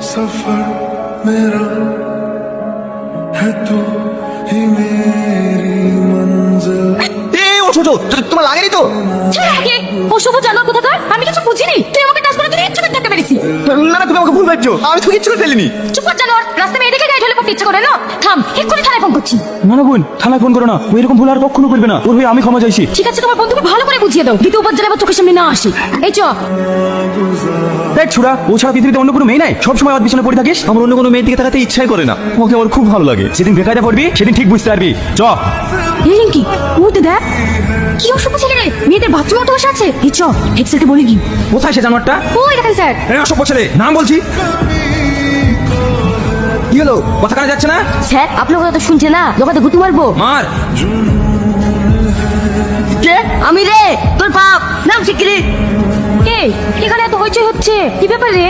सफर मेरा है तू ही मेरी मंजिल। এই ও ছোট তোমার লাগেনি তো? ছেড়ে আমাকে অশুভ জানোয়ার কোথাকার, আমি কিছু বুঝিনি। তুই আমাকে টাচ করে তুই ইচ্ছে করে ধাক্কা মেরেছি। না না তুমি আমাকে ভুল ভাবছো, আমি তো কিচ্ছু করে ফেলিনি। চুপ কর জানোয়ার, রাস্তায় মেয়ে দেখে গায়ে ঢলে পড়তে ইচ্ছে করে না। থাম, এক্ষুনি থানায় ফোন করছি। না না বোন, থানায় ফোন করো না, ও এরকম ভুল আর কখনো করবে না। ওর হয়ে আমি ক্ষমা চাইছি। ঠিক আছে, তোমার বন্ধুকে ভালো করে বুঝিয়ে দাও, দ্বিতীয়বার যেন আবার চোখের সামনে না আসে। এই চ। দেখ ছোড়া, ও ছাড়া পৃথিবীতে অন্য কোনো মেয়ে নাই, সবসময় আমার পিছনে পড়ে থাকিস। আমার অন্য কোনো মেয়ের দিকে তাকাতে ইচ্ছাই করে না, ওকে আমার খুব ভালো লাগে। যেদিন বেকায়দা পড়বি সেদিন ঠিক বুঝতে পারবি। চ। এই রিঙ্কি, ওতে দেখ কি অসভ্য ছেলে রে, মেয়েদের বাথরুমে উঠে বসে আছে। এই চ, হেডসেটকে বলে কি। কোথায় সে জানোয়ারটা? ওই দেখেন স্যার। অসভ্য ছেলে, নাম বলছি। কি হলো, কথা কানে যাচ্ছে না? স্যার, আপনার কথা তো শুনছে না, দোকানে গুটি মারবো। মার। কে? আমি রে, তোর বাপ। নাম শিগগিরি। এই, এখানে এত হইচই হচ্ছে, কি ব্যাপার রে?